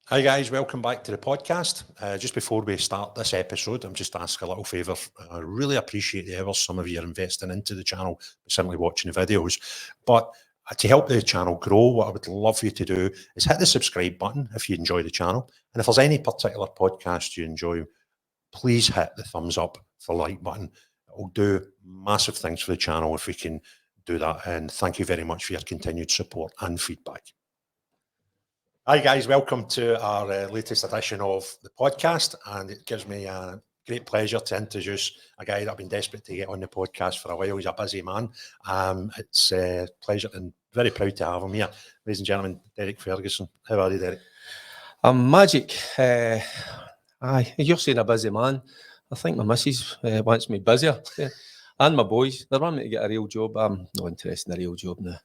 Hi guys, welcome back to the podcast. Just before we start this episode, I'm just asking a little favour. I really appreciate the hours some of you are investing into the channel, simply watching the videos. But to help the channel grow, what I would love you to do is hit the subscribe button if you enjoy the channel. And if there's any particular podcast you enjoy, please hit the thumbs up for like button. It will do massive things for the channel if we can do that. And thank you very much for your continued support and feedback. Hi guys, welcome to our latest edition of the podcast, and it gives me a great pleasure to introduce a guy that I've been desperate to get on the podcast for a while. He's a busy man. It's a pleasure and very proud to have him here. Ladies and gentlemen, Derek Ferguson. How are you, Derek? I'm magic. You're saying a busy man. I think my missus wants me busier. And my boys, they're wanting me to get a real job. I'm not interested in a real job now.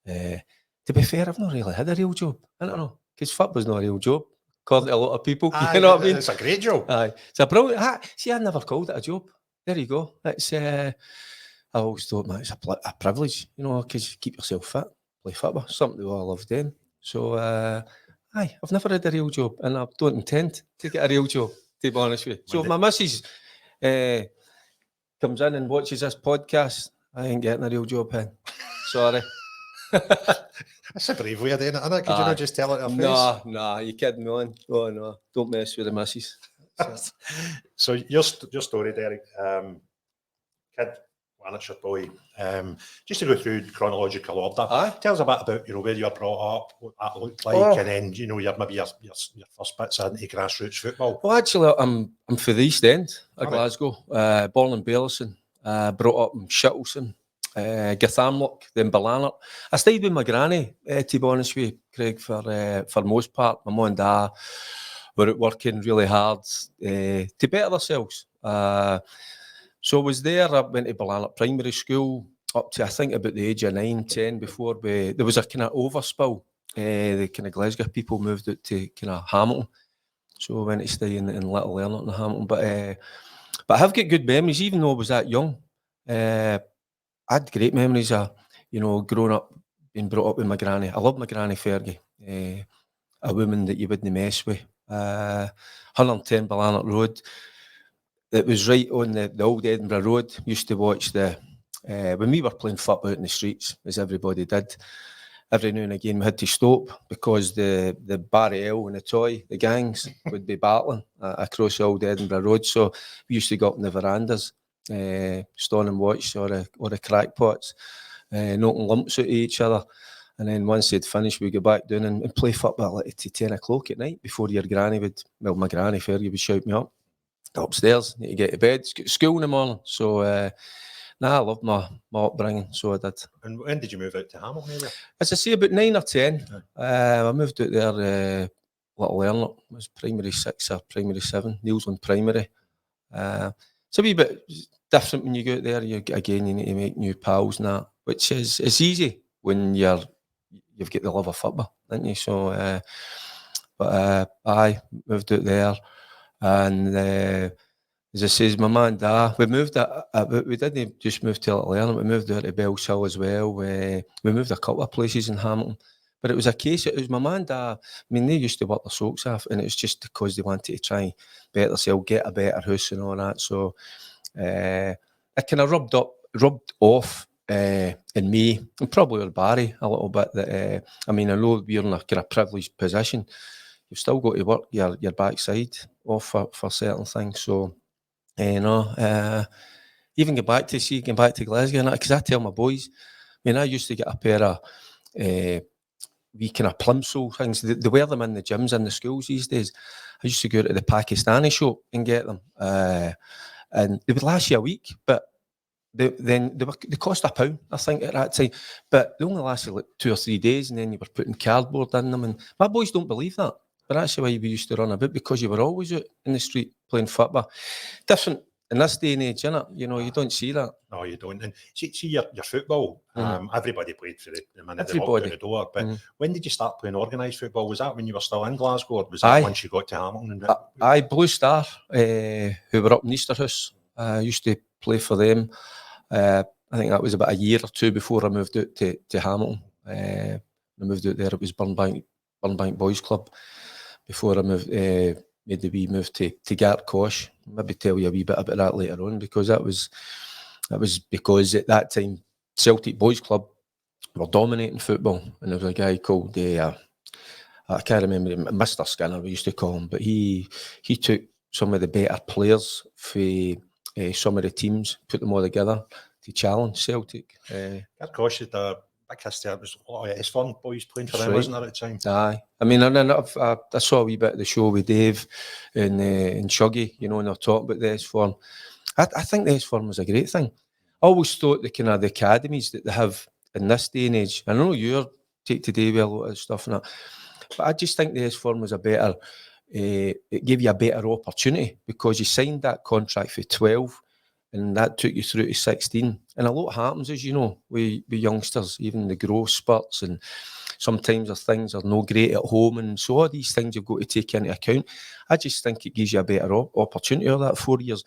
To be fair, I've not really had a real job. I don't know. Because football's not a real job, according to a lot of people. You know what I mean? It's a great job. Aye. It's a brilliant. See, I never called it a job. There you go. It's. I always thought, man, it's a privilege, you know, because you keep yourself fit, play football, something we all love doing. So, I've never had a real job, and I don't intend to get a real job, to be honest with you. So, if my missus comes in and watches this podcast, I ain't getting a real job, hen. Sorry. That's a brave way of doing it, isn't it? Could you not just tell it to her face? No, you kidding me on? Oh no, don't mess with the missus. So your story, Derek, kid, Lanarkshire boy. Just to go through chronological order. Tell us a bit about where you were brought up, what that looked like, and then your first bits into grassroots football. Well, actually, I'm for the East End of Glasgow. Born in Ferguson, brought up in Shuttleson. Gathamlock, then Ballanark. I stayed with my granny, to be honest with you, Craig, for most part. My mum and dad were working really hard to better themselves. So I was there. I went to Ballanark Primary School up to, I think, about the age of 9, 10 before there was a kind of overspill. The kind of Glasgow people moved out to kind of Hamilton. So I went to stay in Little Lerner in Hamilton. But I have got good memories, even though I was that young. I had great memories of, growing up, being brought up with my granny. I love my granny Fergie, a woman that you wouldn't mess with. 110 Ballanark Road. It was right on the old Edinburgh Road. Used to watch when we were playing football out in the streets, as everybody did. Every now and again we had to stop because the Barry L and the Toy, the gangs, would be battling across the old Edinburgh Road. So we used to go up in the verandas. Stand and watch or the crackpots knocking lumps out of each other, and then once they'd finished we'd go back down and play football like to 10 o'clock at night before my granny Fergie would shout me up, go upstairs, need to get to bed, school in the morning. So I loved my upbringing, so I did. And when did you move out to Hamilton area? As I say, about 9 or 10. I moved out there, Little Lerner. It was primary 6 or primary 7, Neilsland Primary. It's a wee bit different when you go out there. You need to make new pals and that, which is easy when you've got the love of football, don't you? So, I moved out there, and as I says, my man and dad, we moved. We didn't just move to Little Lerner. We moved out to Bells Hill as well. We moved a couple of places in Hamilton. But it was a case, it was my man and dad, they used to work their socks off, and it was just because they wanted to try and better themselves, get a better house and all that. So it kind of rubbed off in me, and probably with Barry a little bit, that, I know we're in a kind of privileged position. You've still got to work your backside off for certain things. So, even going back to Glasgow, because I tell my boys, I used to get a pair of wee kind of plimsoll things. They wear them in the gyms in the schools these days. I used to go to the Pakistani shop and get them, and they would last you a week, but they cost £1, I think, at that time. But they only lasted like 2 or 3 days, and then you were putting cardboard in them. And my boys don't believe that, but that's the way we used to run about, because you were always out in the street playing football. Different in this day and age, innit? You don't see that. No, you don't. And see your football. Everybody played for the minute they walked out the door. But when did you start playing organised football? Was that when you were still in Glasgow, or was that once you got to Hamilton? Blue Star, who were up in Easterhouse. I used to play for them. I think that was about a year or two before I moved out to Hamilton. I moved out there. It was Burnbank Boys Club. before I made the wee move to Gartcosh. Maybe tell you a wee bit about that later on, because that was because at that time Celtic Boys Club were dominating football, and there was a guy called I can't remember him, Mr. Skinner we used to call him, but he took some of the better players for some of the teams, put them all together to challenge Celtic. Gosh, the big history. It was a lot of S1 boys playing for them, right. wasn't there, at the time? Aye. I mean, I saw a wee bit of the show with Dave and Shuggy, you know, and they're talking about the S-Form. I think the S-Form was a great thing. I always thought the kind of the academies that they have in this day and age, I know you're take today with a lot of stuff and that, but I just think the S-Form was a better, it gave you a better opportunity, because you signed that contract for 12 and that took you through to 16. And a lot happens, as you know, with youngsters, even the growth spurts, and sometimes things are no great at home, and so all these things you've got to take into account. I just think it gives you a better opportunity of that 4 years.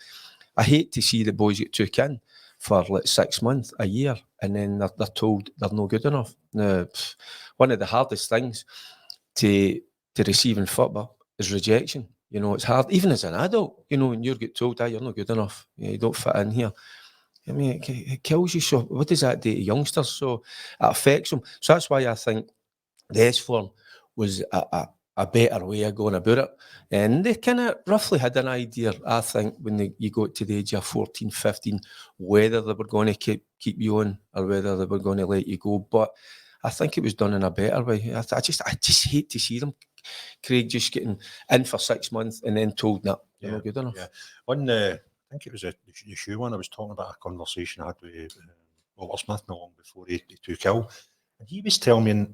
I hate to see the boys get took in for like 6 months, a year, and then they're told they're no good enough. Now, one of the hardest things to receive in football is rejection. You know, it's hard, even as an adult, you know, when you get told, you're not good enough, you don't fit in here. I mean, it kills you. So what does that do to youngsters? So it affects them. So that's why I think the S-Form was a better way of going about it. And they kind of roughly had an idea, I think, when you got to the age of 14, 15, whether they were going to keep you on or whether they were going to let you go. But I think it was done in a better way. I just hate to see them, Craig, just getting in for 6 months and then told, no, you're not good enough. Yeah. On I think it was the shoe one, I was talking about a conversation I had with Walter Smith not long before he took ill. And he was telling me,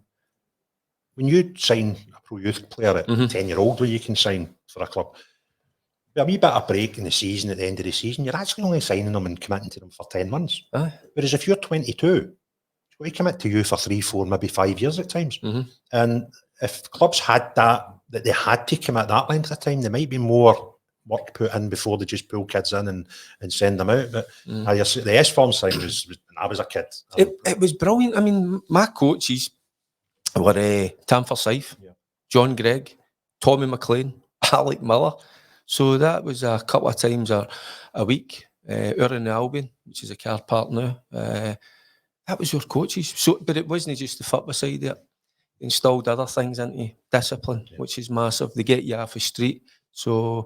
when you sign a pro youth player at 10-year-old, where you can sign for a club, with a wee bit of break in the season, at the end of the season, you're actually only signing them and committing to them for 10 months. Whereas if you're 22, we commit to you for 3, 4, maybe 5 years at times. And if clubs had that they had to commit that length of time, there might be more work put in before they just pull kids in and send them out. But the S-Form thing was when I was a kid. It was brilliant. I mean, my coaches were Tam Forsyth, John Gregg, Tommy McLean, Alec Miller. So that was a couple of times a week. Urin Albion, which is a car park now. That was your coaches. So, but it wasn't just the football side of it. Installed other things into discipline, which is massive. They get you off the street. So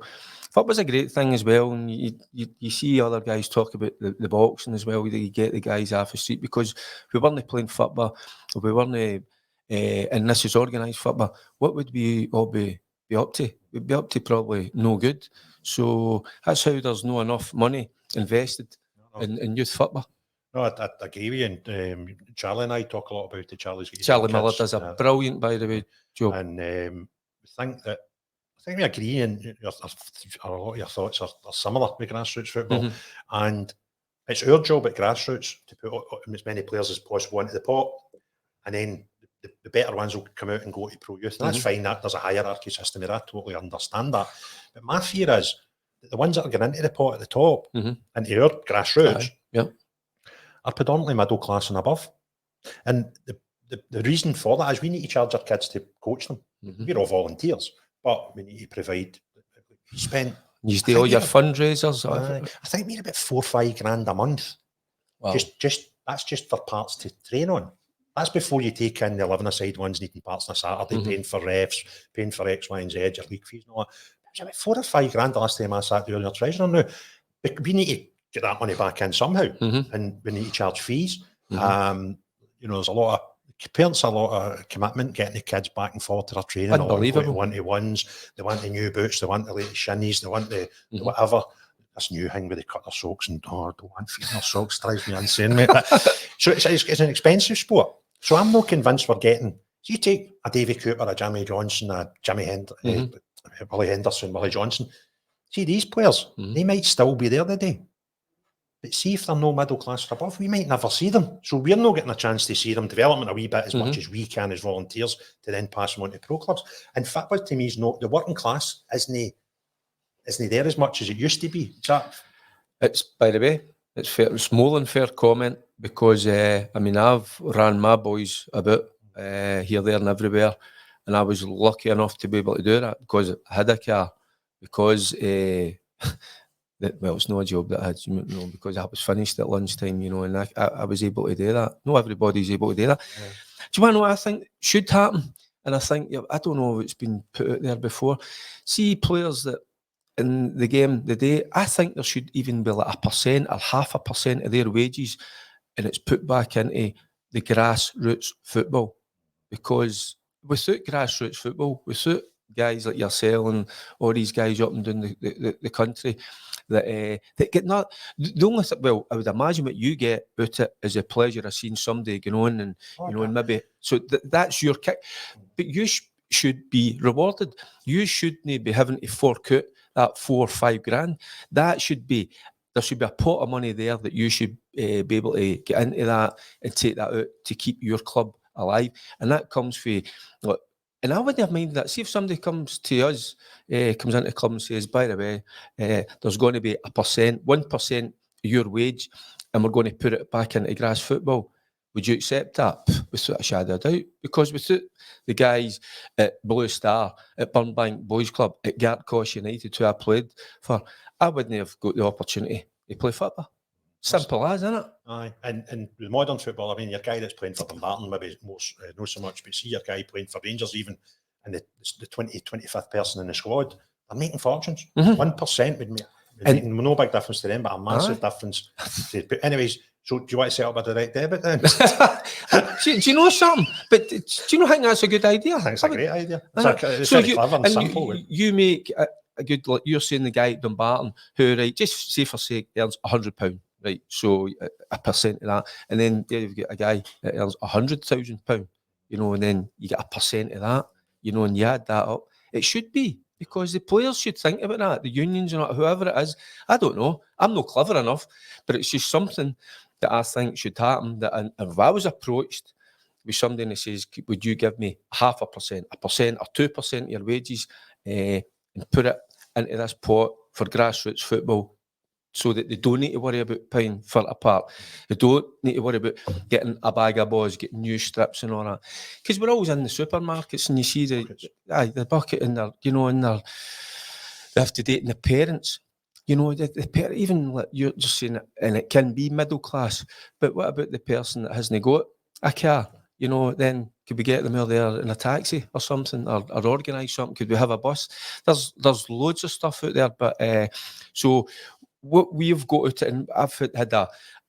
football's a great thing as well. And you see other guys talk about the boxing as well. You get the guys off the street, because if we weren't playing football, if we weren't, and this is organised football, what would we all be up to? We'd be up to probably no good. So that's how there's not enough money invested in youth football. No, I agree with you. And Charlie and I talk a lot about the Charlie Miller does a brilliant, by the way, job. And I think we agree, and a lot of your thoughts are similar with grassroots football. And it's our job at grassroots to put as many players as possible into the pot, and then the better ones will come out and go to pro youth. And that's fine. There's a hierarchy system here. I totally understand that. But my fear is that the ones that are getting into the pot at the top, into our grassroots, are predominantly middle class and above. And the reason for that is we need to charge our kids to coach them. We're all volunteers, but we need to provide. You do all your fundraisers. I think we're about 4 or 5 grand a month. Wow. That's just for parts to train on. That's before you take in the 11-a-side ones needing parts on a Saturday, paying for refs, paying for X, Y, and Z, your league fees and all that. It was about 4 or 5 grand the last time I sat down your treasurer now. But we need to get that money back in somehow, and we need to charge fees. There's a lot of parents, a lot of commitment getting the kids back and forth to their training. Unbelievable. 1-to-1s, they want the new boots, they want the latest shinnies, they want the whatever. This new thing where they cut their socks and I don't want feet in their socks, drives me insane, mate. So it's an expensive sport. So I'm not convinced we're getting. So you take a Davy Cooper, a Jimmy Johnson, a Willie Henderson, Willie Johnson. See these players, they might still be there today. But see if they're no middle class or above, we might never see them. So we're not getting a chance to see them development a wee bit as much as we can as volunteers to then pass them on to pro clubs. And football to me is not, the working class isn't there as much as it used to be. It's, by the way, it's fair, it's more than fair comment, because I've ran my boys about here, there and everywhere, and I was lucky enough to be able to do that because I had a car, because it's no job that I had, because I was finished at lunchtime, and I was able to do that. Not everybody's able to do that. Yeah. Do you want to know what I think should happen? And I think, I don't know if it's been put out there before. See players that in the game today, I think there should even be like 1% or 0.5% of their wages, and it's put back into the grassroots football. Because without grassroots football, without guys like yourself and all these guys up and down the country that get not the only thing, well, I would imagine what you get out it is a pleasure of seeing somebody going on and and maybe so that's your kick, but you should be rewarded. You shouldn't be having to fork out that 4 or 5 grand. That should be. There should be a pot of money there that you should be able to get into that and take that out to keep your club alive, and that comes for. And I wouldn't have minded that. See if somebody comes to us, comes into the club and says, by the way, there's going to be 1% of your wage, and we're going to put it back into grass football. Would you accept that? Without a shadow of doubt. Because without the guys at Blue Star, at Burnbank Boys Club, at Gartcosh United, who I played for, I wouldn't have got the opportunity to play football. Simple as, isn't it? Aye, and with modern football, I mean, your guy that's playing for Dumbarton maybe most not so much, but see your guy playing for Rangers, even, and the 25th person in the squad, they're making fortunes. 1% would make no big difference to them, but a massive difference. But anyways, so do you want to set up a direct debit then? do you know something? But do you not think that's a good idea? I think it's a great idea. It's very clever and simple. You make a good, like you're saying, the guy at Dumbarton who, right, just say for sake, earns £100. Right, so 1% of that, and then you've got a guy that earns £100,000, and then you get 1% of that, and you add that up. It should be, because the players should think about that, the unions and whoever it is. I don't know. I'm not clever enough, but it's just something that I think should happen. That if I was approached with somebody that says, "Would you give me 0.5%, 1%, or 2% of your wages, and put it into this pot for grassroots football?" So that they don't need to worry about paying for it apart. They don't need to worry about getting a bag of balls, getting new strips and all that. Because we're always in the supermarkets and you see the bucket in there, and they have to date the parents. Even like you're just saying it, and it can be middle class. But what about the person that hasn't got a car? Then could we get them out there in a taxi or something, or organise something? Could we have a bus? There's loads of stuff out there, but so. What we've got out, and I've had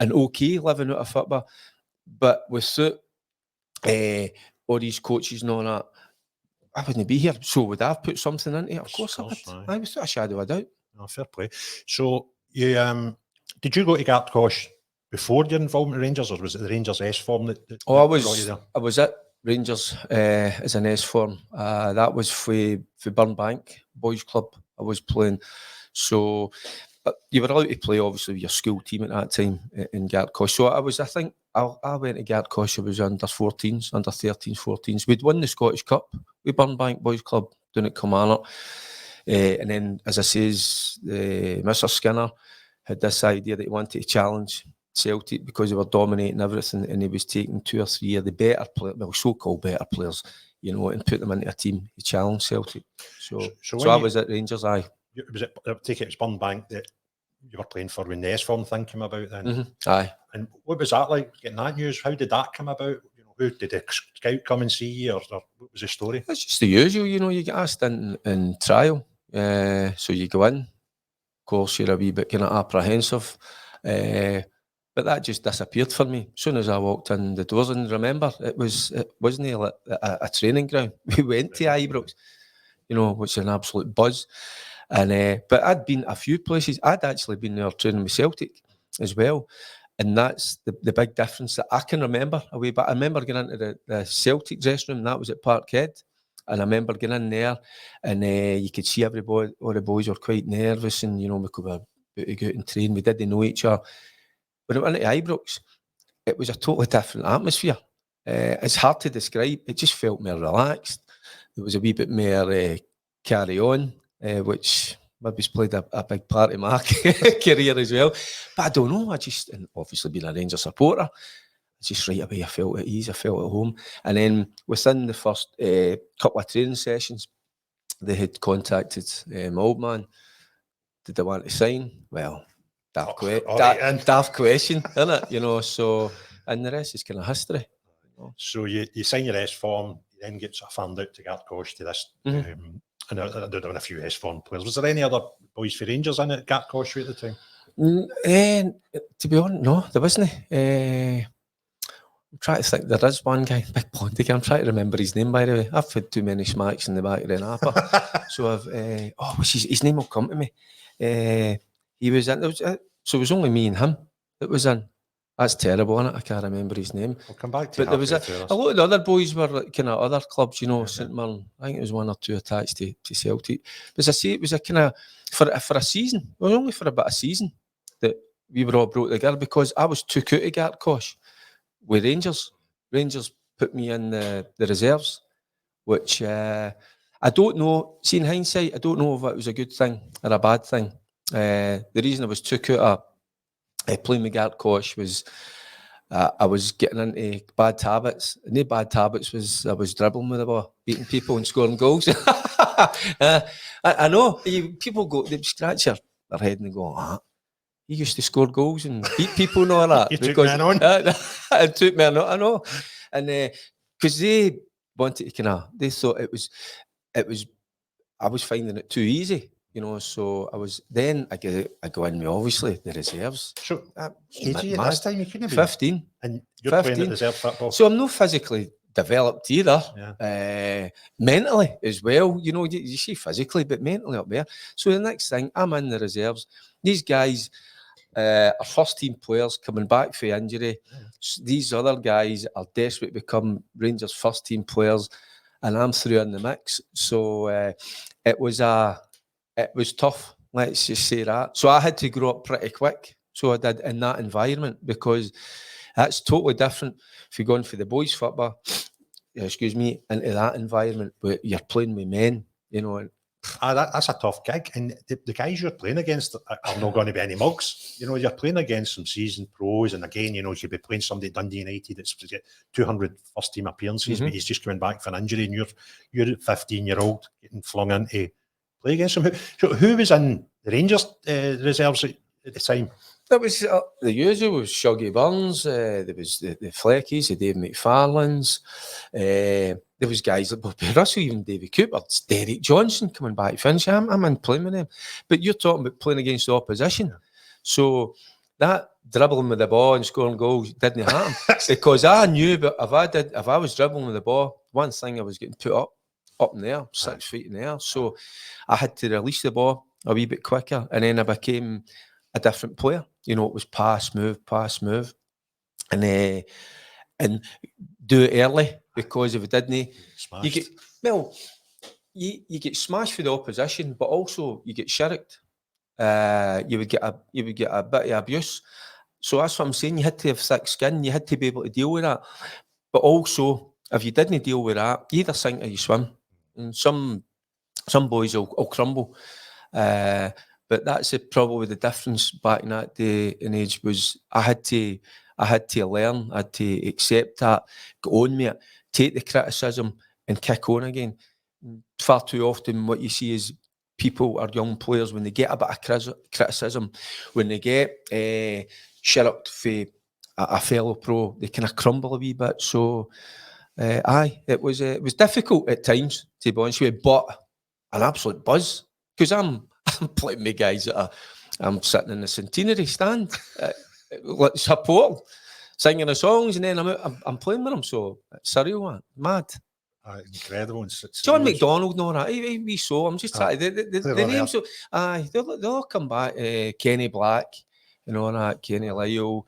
an okay living out of football, but without all these coaches and all that, I wouldn't be here. So would I have put something into it? Of course I would. I was without a shadow of a doubt. Oh, fair play. So you did you go to Gartcosh before your involvement with Rangers, or was it the Rangers S form that I was at Rangers as an S form. That was for Burnbank Boys Club. I was playing. So you were allowed to play, obviously, with your school team at that time in Gartcosh. So I went to Gartcosh, I was under 14s, under 13s, 14s. We'd won the Scottish Cup with Burnbank Boys Club down at Kilmarnock. And then, as I says, Mr. Skinner had this idea that he wanted to challenge Celtic because they were dominating everything, and he was taking 2 or 3 of the better players, well, so-called better players, and put them into a team to challenge Celtic. So I was at Rangers, aye. Was it? I take it was Burnbank that you were playing for when the S form thing came about then. Aye. And what was that like, getting that news? How did that come about? Who did the scout come and see you, or what was the story? It's just the usual, you get asked in trial. So you go in. Of course, you're a wee bit kind of apprehensive. But that just disappeared for me. As soon as I walked in the doors, and remember, it wasn't like a training ground. We went to Ibrox, which is an absolute buzz. And but I'd been a few places. I'd actually been there training with Celtic as well, and that's the big difference that I can remember away. But I remember getting into the Celtic dressing room, and that was at Parkhead. And I remember getting in there, and you could see everybody. All the boys were quite nervous, and we could about to go out and train. We didn't know each other. When I went to Ibrox, it was a totally different atmosphere. It's hard to describe. It just felt more relaxed. There was a wee bit more carry on. Which maybe played a big part in my career as well. But I don't know, and obviously being a Rangers supporter, I just right away I felt at ease, I felt at home. And then within the first couple of training sessions, they had contacted my old man. Did they want to sign? Well, daft question, isn't it? You know, so, and the rest is kind of history. You know? So you sign your S form, you then get sort of farmed out to Gartcosh to this. And they're doing a few S form players. Was there any other boys for Rangers in at Gartcosh at the time? To be honest, no, there wasn't. I'm trying to think. There is one guy, big blondie guy. I'm trying to remember his name, by the way. I've had too many smacks in the back of the napper. So I've, what's his name will come to me. He was in, so it was only me and him that was in. That's terrible, isn't it? I can't remember his name. We'll come back to but there was a lot of the other boys were like kind of other clubs, you know, St Mirren. I think it was one or two attached to Celtic. But as I say, it was a kind of, for a season, it was only for about a season that we were all brought together because I was took out of Gartcosh with Rangers. Rangers put me in the reserves, which I don't know. See, in hindsight, I don't know if it was a good thing or a bad thing. The reason I was took out of playing with Gartcosh was I was getting into bad habits. And the bad habits was I was dribbling with the ball, beating people and scoring goals. I know people go, they scratch their head and they go, he used to score goals and beat people and all that. You took men on. I took men on, I know. And because they wanted to they thought it was, I was finding it too easy, you know, so I go in with obviously the reserves. So, last time you couldn't have 15. And you're playing at reserve football. So I'm not physically developed either. Mentally as well, you know, you see physically, but mentally up there. So the next thing, I'm in the reserves. These guys are first team players coming back for injury. These other guys are desperate to become Rangers first team players, and I'm through in the mix. So it was tough. Let's just say that. So I had to grow up pretty quick. So I did in that environment because that's totally different if you're going for the boys' football. Into that environment where you're playing with men, you know. That's a tough gig, and the guys you're playing against are not going to be any mugs. You know, you're playing against some seasoned pros, and again, you know, you'd be playing somebody at Dundee United that's 200 first team appearances, but he's just coming back for an injury, and you're a 15-year-old getting flung into play against him. Who was in the Rangers reserves at the time? That was the usual. Was Shuggy Burns. There was the Fleckies, the Dave McFarlanes. There was guys like Bobby Russell, even Davy Cooper, Derek Johnson coming back. Finish. I'm in playing with them. But you're talking about playing against the opposition. So that dribbling with the ball and scoring goals didn't happen because I knew. But if I was dribbling with the ball, one thing I was getting put up in the air, 6 feet in the air. So I had to release the ball a wee bit quicker, and then I became a different player. You know, it was pass, move, and do it early, because if it didn't, you get smashed for the opposition, but also you get shirked. You would get a bit of abuse. So that's what I'm saying. You had to have thick skin. You had to be able to deal with that. But also, if you didn't deal with that, you either sink or you swim. And some boys will crumble. But that's probably the difference back in that day and age was I had to learn, I had to accept that, go on with it, take the criticism and kick on again. Far too often what you see is people or young players, when they get a bit of criticism, when they get shirked for a fellow pro, they kind of crumble a wee bit. So it was difficult at times, to be honest with you, but an absolute buzz, because I'm playing with guys that I'm sitting in the centenary stand, support, singing the songs, and then I'm playing with them. So it's surreal, man. Mad. Incredible. John McDonald and all that. We saw. I'm just trying. The names. So, they'll all come back. Kenny Black and all that. Kenny Lyle,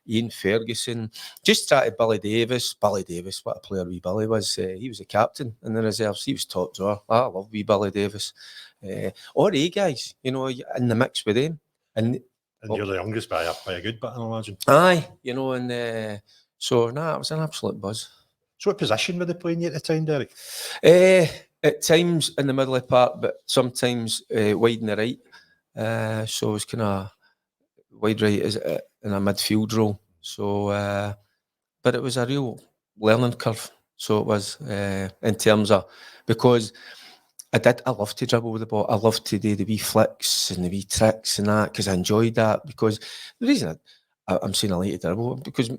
Ian Ferguson. Just try to Billy Davis. Billy Davis, what a player wee Billy was. He was a captain in the reserves. He was top drawer. I love wee Billy Davis. All the guys, you know, in the mix with them. And you're the youngest by a good bit, I imagine. Aye, you know, and so it was an absolute buzz. So what position were they playing you at the time, Derek? At times in the middle of the park, but sometimes wide in the right. So it was kind of wide right in a midfield role. So but it was a real learning curve. So it was in terms of, because I love to dribble with the ball. I love to do the wee flicks and the wee tricks and that, because I enjoyed that. Because the reason I'm saying I like to dribble, because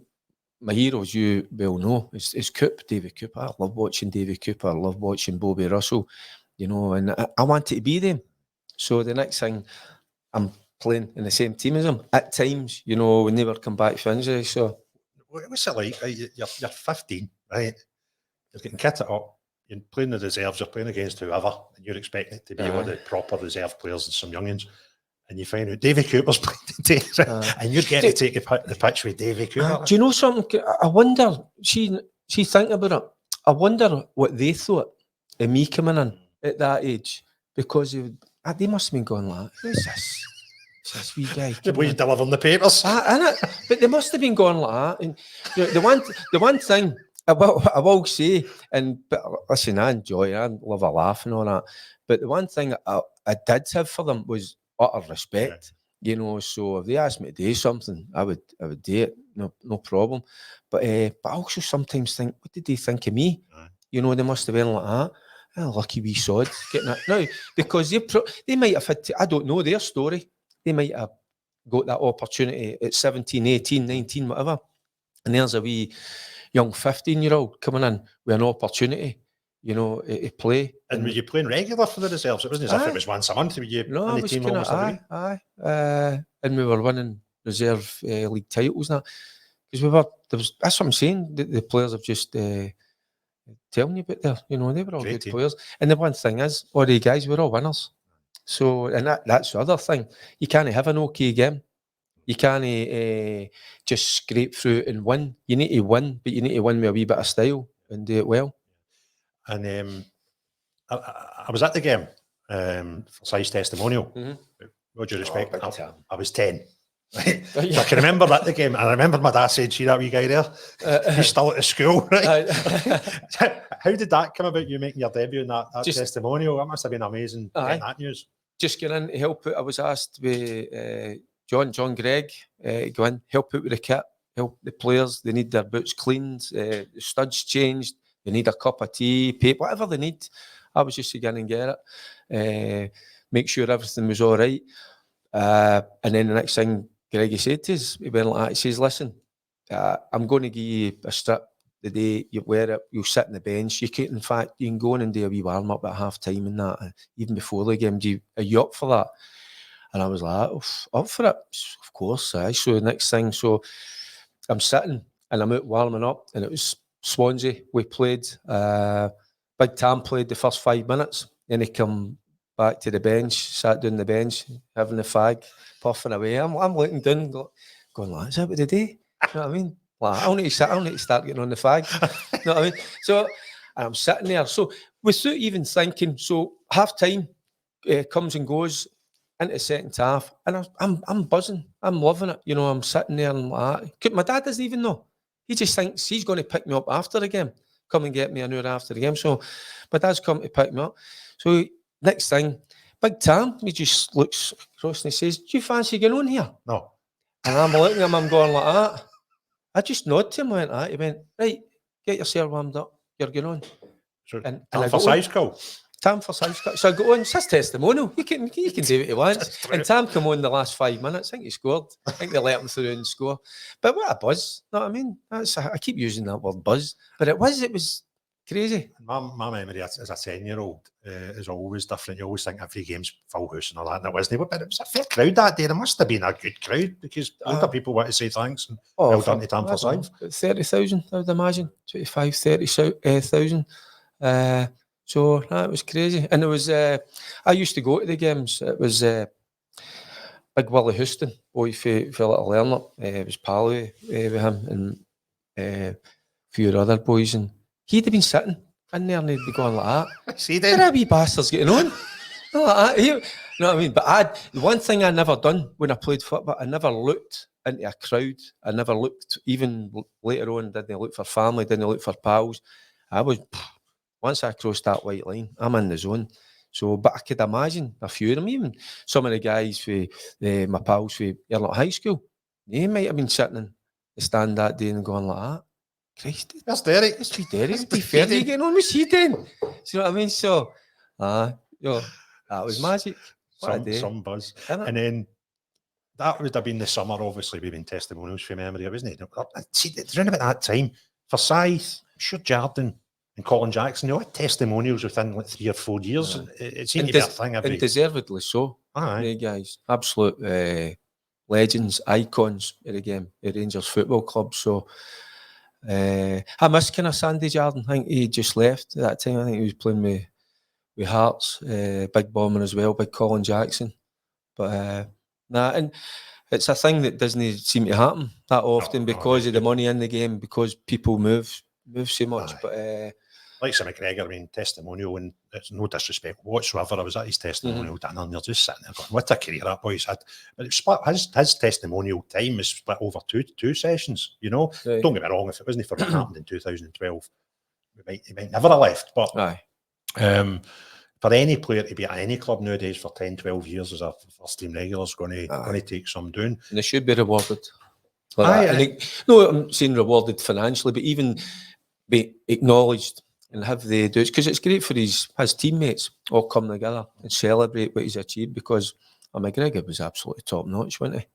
my heroes, you well know, is Coop, David Cooper. I love watching David Cooper. I love watching Bobby Russell, you know, and I wanted to be them. So the next thing, I'm playing in the same team as them at times, you know, when they were come back from injury. So what's it like? Right? You're 15, right? You're getting kitted up. You're playing the reserves. You're playing against whoever, and you're expecting it to be one of the proper reserve players and some youngins. And you find out Davy Cooper's playing today, and you're getting to take the pitch with Davy Cooper. Do you know something? I wonder, she think about it. I wonder what they thought of me coming in at that age, because they must have been going like, who's this? This wee guy. The boy delivering the papers. But they must have been going like that. And you know, the one thing I will say, but listen, I enjoy it, I love a laugh and all that. But the one thing I did have for them was utter respect. You know, so if they asked me to do something, I would do it, no problem. But I also sometimes think, what did they think of me? You know, they must have been like that. Oh, lucky wee sod getting that now, because they might have had to, I don't know their story. They might have got that opportunity at 17, 18, 19, whatever. And there's a wee young 15-year-old coming in with an opportunity, you know, to play. And were you playing regular for the reserves? It wasn't as if it was once a month. Were you no, in I the was team kinda, almost every week? And we were winning reserve league titles now. Because that's what I'm saying, the players have just telling you about there, you know, they were all good players. And the one thing is, all the guys were all winners. So, and that's the other thing. You can't have an okay game. You can't just scrape through and win. You need to win, but you need to win with a wee bit of style and do it well. And I was at the game for size testimonial. With due respect, I was 10. Right? So I can remember at the game, and I remember my dad saying, "See that wee guy there? He's still at the school." Right? How did that come about? You making your debut in that testimonial? That must have been amazing. Getting that news. Just get in to help out. I was asked with John Gregg, go in, help out with the kit, help the players. They need their boots cleaned, the studs changed. They need a cup of tea, paper, whatever they need. I was just to get in and get it, make sure everything was all right. And then the next thing Greggy said to us, he went like that, he says, listen, I'm going to give you a strip the day you wear it, you'll sit on the bench. You can go in and do a wee warm-up at half-time and that, even before the game. Are you up for that? And I was like, up for it? Of course, aye. So the next thing, so I'm sitting and I'm out warming up, and it was Swansea we played. Big Tam played the first 5 minutes, then he come back to the bench, sat down the bench, having the fag, puffing away. I'm looking down, going, is that what they do? You know what I mean? Like, I'll need to start getting on the fag. You know what I mean? So I'm sitting there. So without even thinking, so half time comes and goes into the second half, and I'm buzzing. I'm loving it. You know, I'm sitting there and like, my dad doesn't even know. He just thinks he's going to pick me up after the game, come and get me an hour after the game. So my dad's come to pick me up. So next thing, Big Tam, he just looks across and he says, do you fancy getting on here? No. And I'm looking at him, I'm going like that. I just nodded to him, went that. He went, right, get yourself warmed up. You're going on. Sure. And Tam for size call. Tam for size call. So I go on, it's his testimonial. You can do what he wants. And Tam come on the last 5 minutes. I think he scored. I think they let him through and score. But what a buzz. You know what I mean? I keep using that word buzz. But it was crazy. My memory as a 10-year-old is always different. You always think every game's full house and all that, and it wasn't. But it was a fair crowd that day. There must have been a good crowd, because older people want to say thanks and well done to Tam for size. 30,000, I would imagine. 25, 30,000. So that was crazy. And it was, I used to go to the games. It was Big Willie Houston, boy for Little Learner. It was pal with him and a few other boys, and he'd have been sitting in there and he'd be going like that. See then? Where are we bastards getting on? Like that. You know what I mean? But the one thing I never done when I played football, I never looked into a crowd. I never looked, even later on, didn't look for family, didn't look for pals. Once I crossed that white line, I'm in the zone. So, but I could imagine a few of them, even some of the guys for my pals for High School, they might have been sitting in the stand that day and going like that. Christ, Where's Derek? it's be Derek. To be fair, you getting on with she then? Do you know what I mean? So, that was magic. What a day. Some buzz. Isn't it? And then that would have been the summer, obviously, we've been testimonials from memory, wasn't it? See, it's around about that time. Forsyth, sure, Jardine and Colin Jackson, they all had testimonials within like 3 or 4 years. It seemed to be a thing every... And deservedly so. Aye. Guys, absolute legends, icons of the game, the Rangers Football Club. So, I miss kind of Sandy Jardine. I think he just left at that time. I think he was playing with Hearts, Big Bomber as well, Big Colin Jackson. But and it's a thing that doesn't seem to happen that often because of the money in the game, because people move so much. But like Sir McGregor, I mean, testimonial, and it's no disrespect whatsoever. I was at his testimonial dinner, and they're just sitting there going, "What a career that boy's had!" But it's split. His testimonial time is split over two sessions. You know, don't get me wrong. If it wasn't for what happened in 2012, he might never have left. But for any player to be at any club nowadays for 10, 12 years as a first team regular is going to take some doing. And they should be rewarded. I'm saying rewarded financially, but even be acknowledged and have the do it, because it's great for his teammates all come together and celebrate what he's achieved, because McGregor was absolutely top notch, wasn't he?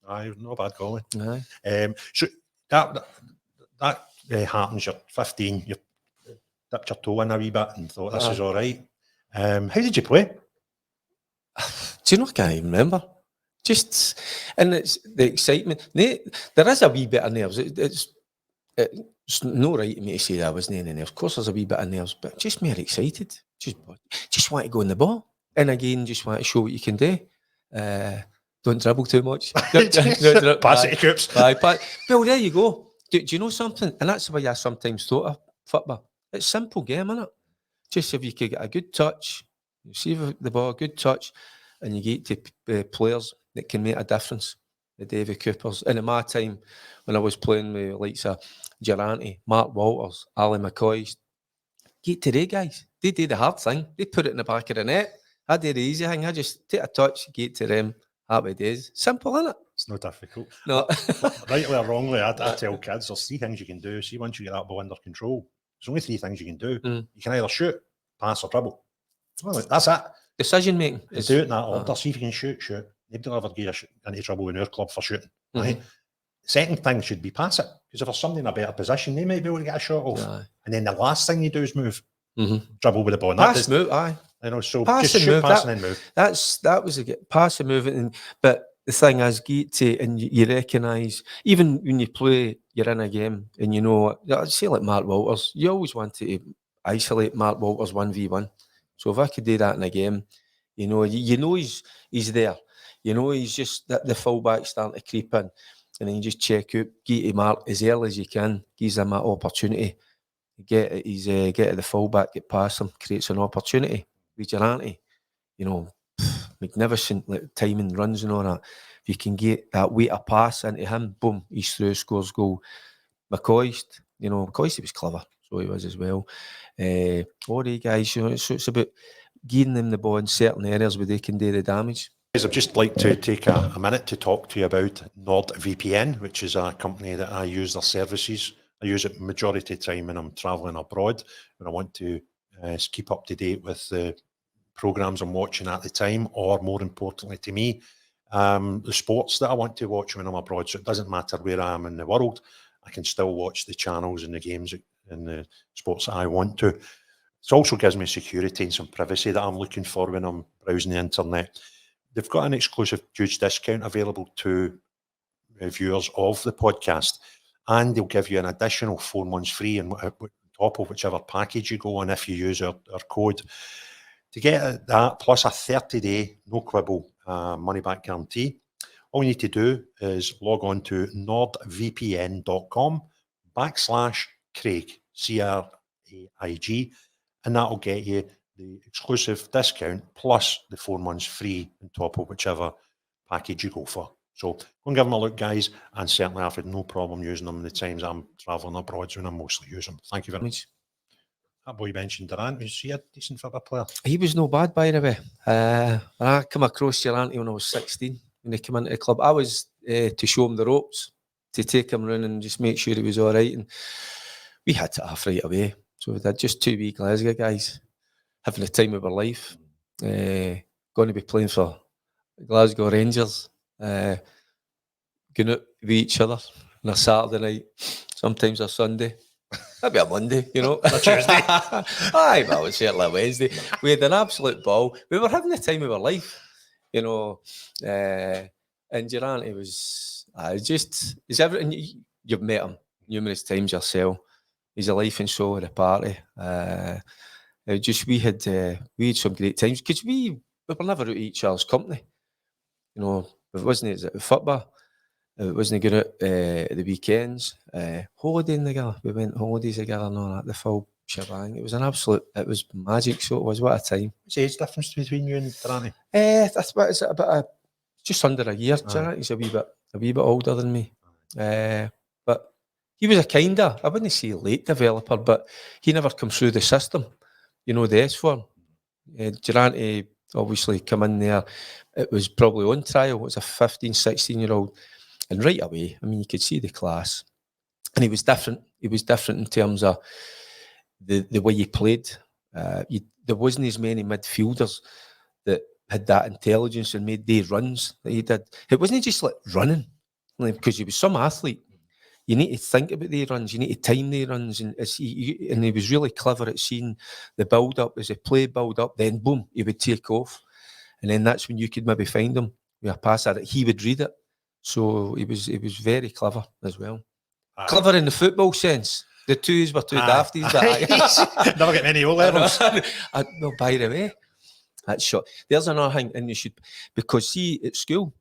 Aye, no bad going. So that happens, you're 15, you dipped your toe in a wee bit and thought this is all right. How did you play? Do you know, I can't even remember. Just, and it's the excitement. There is a wee bit of nerves. It's no right to me to say that I wasn't any nerves. Of course there's a wee bit of nerves, but just more excited. Just want to go in the ball. And again, just want to show what you can do. Don't dribble too much. Pass it to Coops. Well, there you go. Do you know something? And that's the way I sometimes thought of football. It's a simple game, isn't it? Just if you could get a good touch, you receive the ball, a good touch, and you get to players that can make a difference. The David Coopers. And in my time, when I was playing with likes of Durrant, Mark Walters, Ali McCoy, get to the guys. They do the hard thing. They put it in the back of the net. I do the easy thing. I just take a touch, get to them. Happy days. Simple, isn't it? It's not difficult. No. Rightly or wrongly, I tell kids there's 3 things you can do. See, once you get that ball under control, there's only 3 things you can do. You can either shoot, pass, or dribble. Well, that's it. Decision making. Do it in that order. See if you can shoot. Nobody will ever get into trouble in our club for shooting. Right? Second thing should be pass it. Because if there's somebody in a better position, they might be able to get a shot off. And then the last thing you do is move. Dribble with the ball. Pass, move, aye. You know, so pass just shoot, pass, and then move. That was a pass and move. But the thing is, get to, and you recognise, even when you play, you're in a game, and you know, I'd say like Mark Walters, you always want to isolate Mark Walters 1v1. So if I could do that in a game, you know he's there. You know he's just the fullback starting to creep in, and then you just check out, get to Mark as early as you can, gives him that opportunity. Get at the fullback, get past him, creates an opportunity. Vigilante, you know, magnificent like, timing runs and all that. If you can get that weight of pass into him, boom, he's through, scores goal. McCoist, he was clever, so he was as well. All the guys, you know, so it's about giving them the ball in certain areas where they can do the damage. I'd just like to take a minute to talk to you about NordVPN, which is a company that I use their services. I use it majority of the time when I'm travelling abroad, when I want to keep up to date with the programmes I'm watching at the time, or more importantly to me, the sports that I want to watch when I'm abroad. So it doesn't matter where I am in the world, I can still watch the channels and the games and the sports that I want to. It also gives me security and some privacy that I'm looking for when I'm browsing the internet. They've got an exclusive huge discount available to viewers of the podcast, and they'll give you an additional 4 months free on top of whichever package you go on if you use our code. To get that, plus a 30-day, no quibble, money-back guarantee, all you need to do is log on to nordvpn.com/Craig, CRAIG, and that'll get you the exclusive discount plus the 4 months free on top of whichever package you go for. So go and give them a look, guys, and certainly I've had no problem using them in the times I'm travelling abroad when I mostly use them. Thank you very much. That boy mentioned Durrant. Was he a decent football player? He was no bad, by the way. I came across Durrant when I was 16, when he came into the club. I was to show him the ropes, to take him round and just make sure he was all right. And we had it off right away. So we had just 2 wee Glasgow guys having the time of our life. Going to be playing for Glasgow Rangers. Going out with each other on a Saturday night, sometimes a Sunday. Maybe a Monday, you know. A Tuesday. Aye, but I would say a Wednesday. We had an absolute ball. We were having the time of our life, you know. And Durrant, he's everything. You've met him numerous times yourself. He's a life and soul of the party. We had some great times because we were never out of each other's company. You know, if it wasn't at football, if it wasn't good at the weekends, holidaying together. We went holidays together and all that, the full shebang. It was magic, so it was. What a time. What's the age difference between you and Durrant? It's about just under a year. Durrant. He's a wee bit older than me. But he was I wouldn't say late developer, but he never come through the system. You know, the S form. Durrant obviously come in there. It was probably on trial. It was a 15, 16-year-old. And right away, I mean, you could see the class. And he was different. He was different in terms of the way he played. There wasn't as many midfielders that had that intelligence and made the runs that he did. It wasn't just like running, because he was some athlete. You need to think about the runs. You need to time the runs. And he was really clever at seeing the build-up. As the play build up, then boom, he would take off. And then that's when you could maybe find him with a pass at it. He would read it. So he was very clever as well. Clever in the football sense. The twos were two dafties. But never get many O-levels. No, by the way, that's shot. There's another thing, and you should, because see, at school,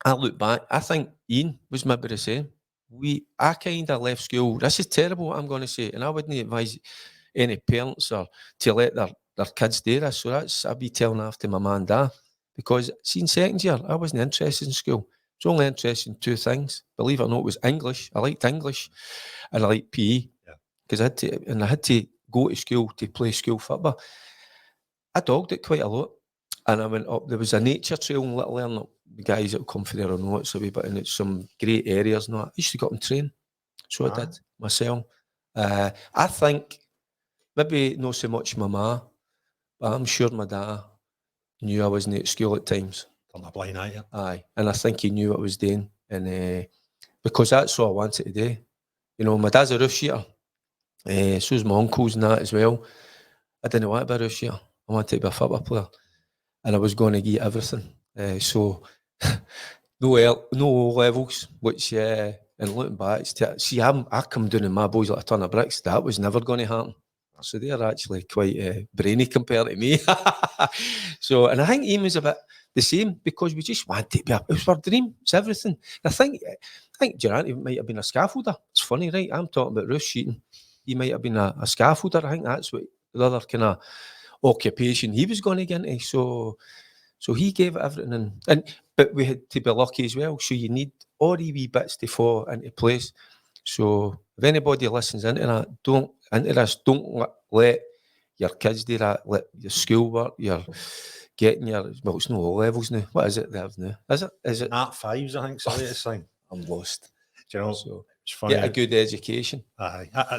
I look back, I think Ian was maybe the same. I kind of left school. This is terrible what I'm going to say, and I wouldn't advise any parents or to let their kids do this. So I'd be telling after my man and dad, because see, in second year, I wasn't interested in school. I was only interested in 2 things. Believe it or not, it was English. I liked English, and I liked PE, because I had to go to school to play school football. I dogged it quite a lot, and I went up. There was a nature trail in Little Lerner. The guys that would come for there or not, so but and it's some great areas. And I used to go and train, so I did myself. I think maybe not so much my ma, but I'm sure my dad knew I wasn't at school at times. Turned a blind eye. Aye, and I think he knew what I was doing, and because that's all I wanted to do. You know, my dad's a roof sheeter, so's my uncles and that as well. I didn't want to be a roof sheeter. I wanted to be a football player, and I was going to get everything. So no O-levels, which and looking back, I come down in my boys like a ton of bricks. That was never going to happen. So they're actually quite brainy compared to me. So, and I think Ian was a bit the same, because we just wanted to be it was our dream. It's everything. I think Durrant might have been a scaffolder. It's funny, right? I'm talking about roof sheeting. He might have been a scaffolder. I think that's what the other kind of occupation he was going to get into. So he gave it everything, but we had to be lucky as well. So you need all the wee bits to fall into place. So if anybody listens into that, don't let your kids do that. Let your schoolwork, it's no O-levels now. What is it they have now? Is it Nat 5s, I think, so latest thing. I'm lost. Do you know, so it's funny. Get a good education.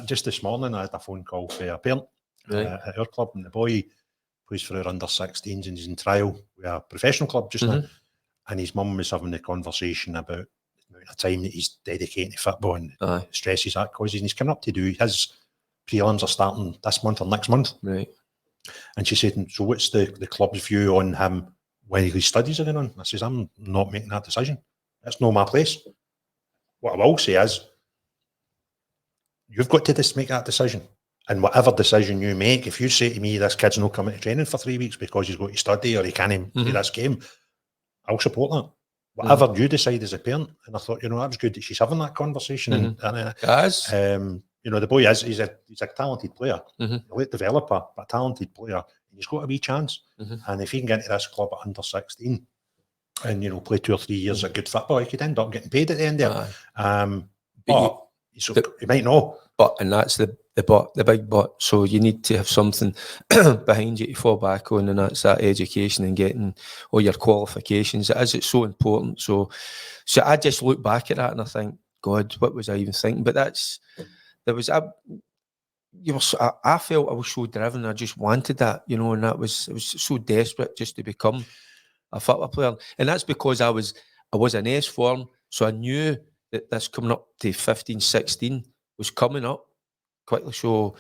Just this morning, I had a phone call for a parent at our club, and the boy plays for our under-16s, and he's in trial with a professional club just now. And his mum was having a conversation about the time that he's dedicating to football and the stresses that causes. And he's coming up to do his prelims are starting this month or next month. Right. And she said, so what's the club's view on him when his studies are going on? I says, I'm not making that decision. That's not my place. What I will say is, you've got to just make that decision. And whatever decision you make, if you say to me, this kid's not coming to training for 3 weeks because he's got to study or he can't play this game, I'll support that. Whatever you decide as a parent. And I thought, that was good that she's having that conversation. And the boy he's a talented player, a late developer, but a talented player. He's got a wee chance. And if he can get into this club at under 16 and, play 2 or 3 years of good football, he could end up getting paid at the end of it. But he might know. And that's the big but. So you need to have something behind you to fall back on, and that's that education and getting all your qualifications. It's so important. So I just look back at that and I think, God, what was I even thinking? But I felt I was so driven. I just wanted that, you know, and I was so desperate just to become a football player. And that's because I was in S form, so I knew that this coming up to 15, 16 was coming up quickly. So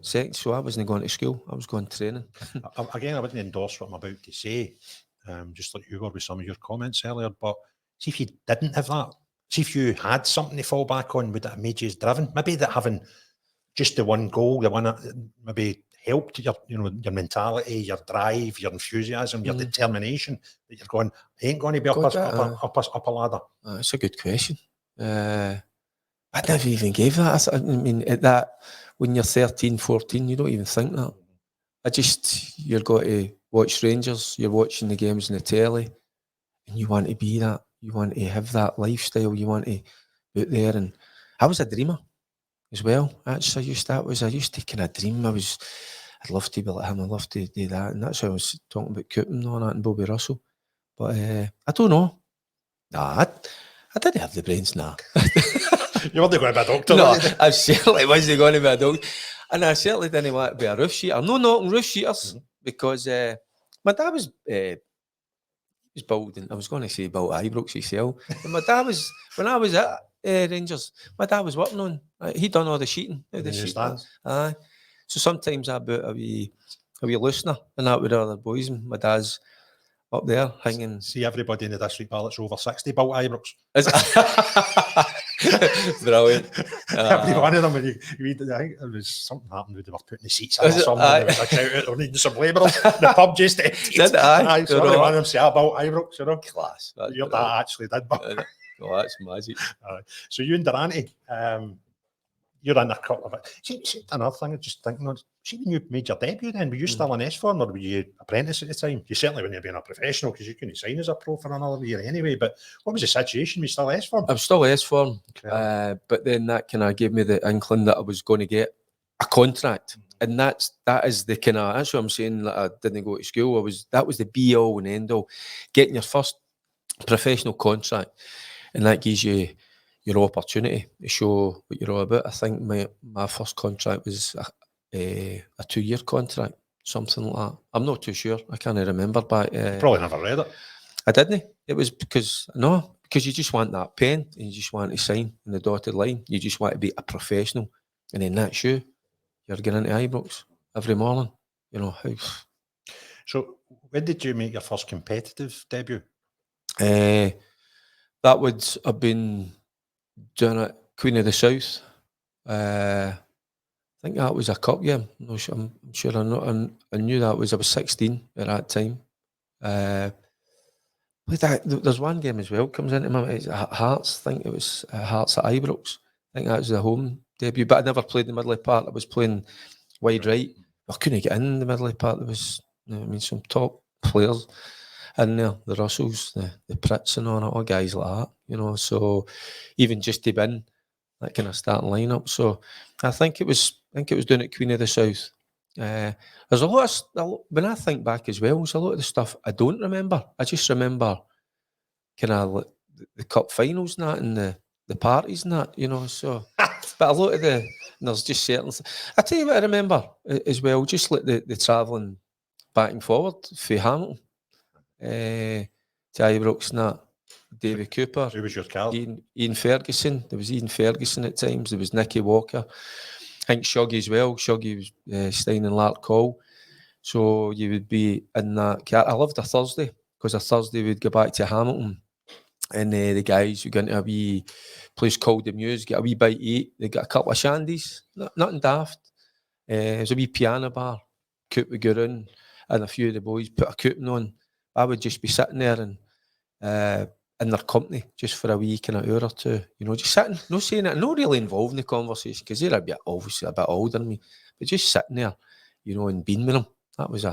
I wasn't going to school. I was going training. Again, I wouldn't endorse what I'm about to say, just like you were with some of your comments earlier, but see if you didn't have that, see if you had something to fall back on, would it have made you driven? Maybe that having just the one goal, the one maybe helped your, you know, your mentality, your drive, your enthusiasm, your determination, that you're going, I ain't going to be up a ladder. That's a good question. I never even gave that. I mean, at that, when you're 13, 14, you don't even think that. You're going to watch Rangers, you're watching the games on the telly, and you want to be that. You want to have that lifestyle. You want to be out there. And I was a dreamer as well. Actually, I used to kind of dream. I'd love to be like him. I'd love to do that. And that's why I was talking about Cooper and all that and Bobby Russell. But I don't know. Nah, I didn't have the brains, nah. You weren't going to be a doctor, no, I certainly wasn't going to be a doctor. And I certainly didn't want to be a roof sheeter. I'm not knocking roof sheeters because my dad was bald. I was going to say built Ibrox himself. And my dad was, when I was at Rangers, my dad was working on, he done all the sheeting. So sometimes I bought a wee loosener and that with other boys, and my dad's up there hanging. See everybody in the district ballots over 60 built Ibrox. Brilliant. Every one of them, when you read it, I think there was something happened where they were putting the seats in or something. There was a shout out, they're needing some labourers. The pub just emptied. So every one of them say about Ibrox, you know. Class. Your dad actually did. Oh, that's magic. So you and Durrant, you're in a couple of it. See, another thing I just thinking on, see when you made your debut then, were you still in S form or were you apprentice at the time? You certainly wouldn't have been a professional because you couldn't sign as a pro for another year anyway, but what was the situation? Were you still S form? I was still S form, but then that kind of gave me the inkling that I was going to get a contract. And that is the kind of, that's what I'm saying, that I didn't go to school. That was the be all and end all, getting your first professional contract. And that gives you your opportunity to show what you're all about. I think my first contract was a 2-year contract, something like that. I'm not too sure. I can't remember. But you probably never read it. I didn't. It was because you just want that pen and you just want to sign in the dotted line. You just want to be a professional. And then that's you. You're getting into Ibrox every morning. You know how. So when did you make your first competitive debut? That would have been down at Queen of the South. I think that was a cup game. I'm sure I knew that I was 16 at that time. There's one game as well comes into my mind. It's Hearts. I think it was Hearts at Ibrox. I think that was the home debut. But I never played the middle part. I was playing wide right. I couldn't get in the middle part. There was, some top players in there, the Russells, the Pritts and all guys like that, so even just to be in that kind of starting lineup. So I think it was doing at Queen of the South. There's a lot of, when I think back as well, there's a lot of the stuff I don't remember. I just remember kind of the cup finals and that, and the parties and that, so, but a lot of there's just certain, I tell you what I remember as well, just like the travelling back and forward for Hamilton. To Ibrox and that, David Cooper. Who was your card? Ian Ferguson. There was Ian Ferguson at times. There was Nicky Walker. I think Shuggy as well. Shuggy was Stein and Lark Hall. So you would be in that. I loved a Thursday because a Thursday we'd go back to Hamilton and the guys would go into a wee place called the Muse, get a wee bite to eat. They got a couple of shandies, nothing daft. There's a wee piano bar. Coop would go in and a few of the boys put a coupon on. I would just be sitting there and in their company just for a wee kind of hour or two, just sitting, no saying it, not really involved in the conversation because they're obviously a bit older than me, but just sitting there, and being with them. That was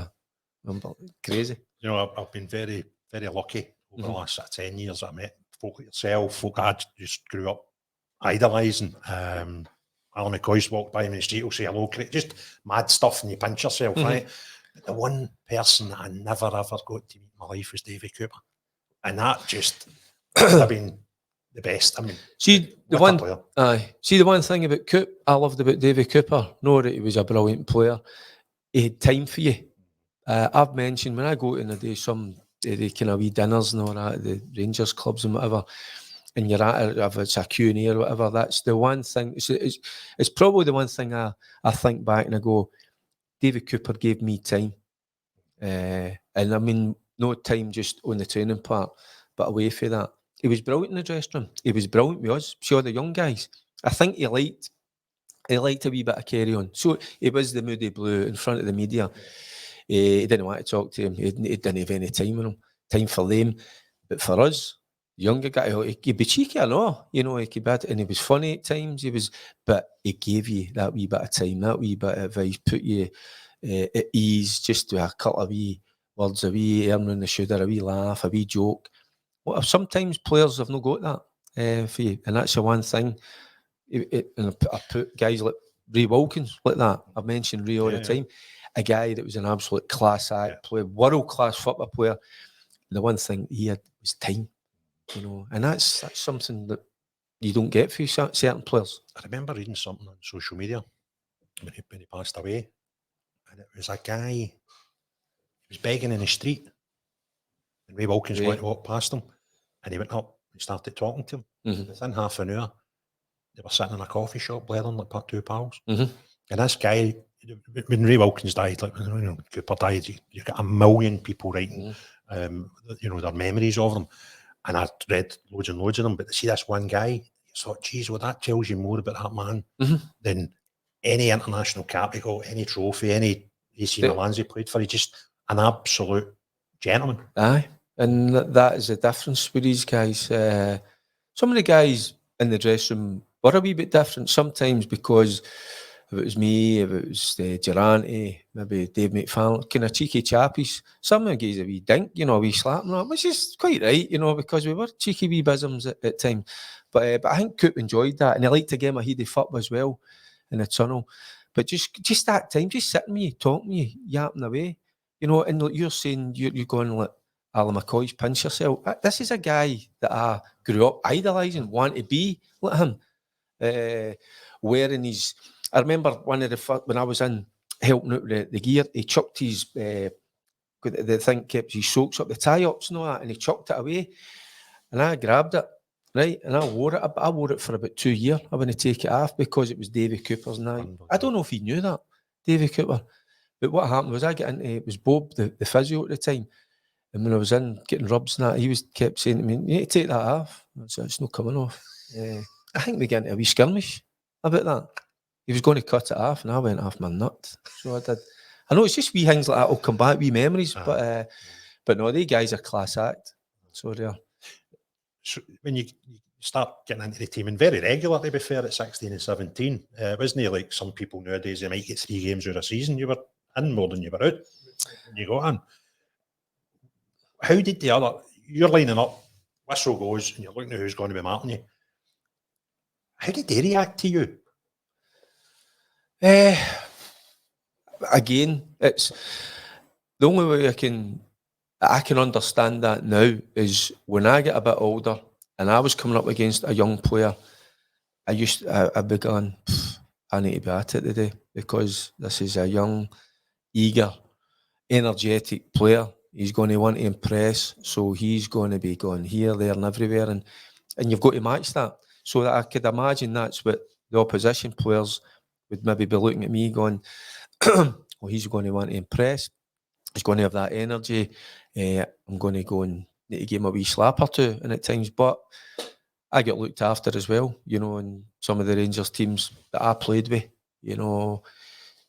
crazy. I've been very, very lucky over the last 10 years. I met folk like yourself, folk I just grew up idolising. Alan McCoy's walked by me in the street, will say hello, just mad stuff, and you pinch yourself, right? The one person that I never ever got to meet in my life was David Cooper. And that just would have been the best. I mean, see the what a one, player. see the one thing about Coop I loved about David Cooper. No, that he was a brilliant player. He had time for you. I've mentioned when I go to some the kind of wee dinners and all that, the Rangers clubs and whatever, and you're at it, if it's a Q&A or whatever, that's the one thing. It's probably the one thing I think back and I go, David Cooper gave me time. And I mean, no time just on the training part, but away from that. He was brilliant in the dressing room. He was brilliant with us. See all the young guys. I think he liked a wee bit of carry on. So he was the moody blue in front of the media. He didn't want to talk to him. He didn't have any time with him. Time for them. But for us, younger guy, he could be cheeky, I know. You know, he could be, and he was funny at times. But he gave you that wee bit of time, that wee bit of advice, put you at ease, just to a couple of wee words, a wee arm on the shoulder, a wee laugh, a wee joke. Well, sometimes players have not got that for you, and that's the one thing. And I put guys like Ray Wilkins like that. I've mentioned Ray all the time. A guy that was an absolute class act player, world class football player. The one thing he had was time, you know, and that's something that you don't get for certain players. I remember reading something on social media when he passed away, and it was a guy. He was begging in the street, and Ray Wilkins went to walk past him, and he went up and started talking to him. Mm-hmm. Within half an hour, they were sitting in a coffee shop, blathering like two pals. Mm-hmm. And this guy, when Ray Wilkins died, like Cooper died, you got a million people writing, their memories of them. And I read loads and loads of them. But to see this one guy, you thought, geez, well, that tells you more about that man than any international cap he got, any trophy, any AC Milan's he played for. He's just an absolute gentleman. Aye, and that is the difference with these guys. Some of the guys in the dressing room were a wee bit different sometimes, because if it was me, if it was Durrant, maybe Dave McFarlane, kind of cheeky chappies. Some of the guys a wee dink, you know, a wee slap, which is quite right, you know, because we were cheeky wee bisms at times. But I think Coop enjoyed that, and he liked to give him a heady fuck as well in the tunnel. But just that time, just sitting with you, talking with you, yapping away, you know, and you're saying you're going like Alan McCoy's pinch yourself. This is a guy that I grew up idolising, want to be like him. Wearing his, I remember one of when I was in helping out the gear, he chucked his the thing kept his socks up, the tie-ups and all that, and he chucked it away, and I grabbed it, right, and I wore it. I wore it for about 2 years. I wouldn't take it off because it was Davy Cooper's now. I don't know if he knew that, Davy Cooper, but what happened was it was Bob, the physio at the time, and when I was in getting rubs and that, he kept saying to me, "You need to take that off." I said, "It's not coming off." I think we got into a wee skirmish about that. He was going to cut it off, and I went off my nut. So I did. I know it's just wee things like that will come back, wee memories, but no, they guys are class act. So they are. So when you start getting into the team, and very regular, to be fair, at 16 and 17, wasn't it like some people nowadays, they might get 3 games out of a season? You were in more than you were out when you got in. How did you're lining up, whistle goes, and you're looking at who's going to be marking you. How did they react to you? Again, it's the only way I can understand that now is when I get a bit older and I was coming up against a young player, I'd be going, I need to be at it today, because this is a young, eager, energetic player. He's going to want to impress, so he's going to be going here, there and everywhere, and you've got to match that. So that I could imagine that's what the opposition players would maybe be looking at me going, well, he's going to want to impress. He's going to have that energy. I'm going to go and need to give him a wee slap or two, and at times, but I get looked after as well, you know, in some of the Rangers teams that I played with, you know.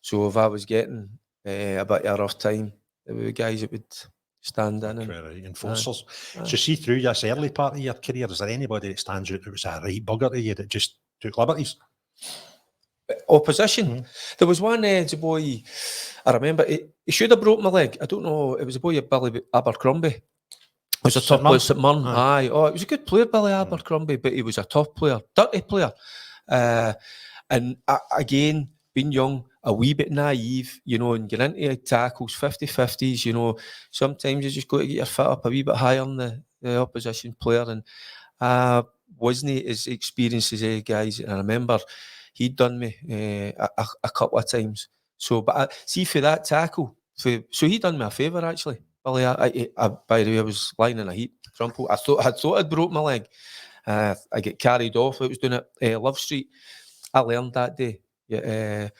So if I was getting a bit of a rough time, there were guys that would stand in and enforcers. So see, through this early part of your career, is there anybody that stands out that was a right bugger to you that just took liberties? Opposition. There was one boy, I remember, he should have broke my leg. I don't know, it was a boy, Billy Abercrombie. It was a tough player, St Mirren. Aye. Oh, it was a good player, Billy Abercrombie, but he was a tough player, dirty player. And again, being young, a wee bit naive, you know, and getting into tackles, 50-50s, you know, sometimes you just got to get your foot up a wee bit higher than the opposition player. And wasn't as experienced as the guys. And I remember he'd done me a couple of times. So, but see for that tackle, so he done me a favour actually. Billy, by the way, I was lying in a heap, crumpled. I thought I'd broke my leg. I get carried off. I was doing it Love Street. I learned that day that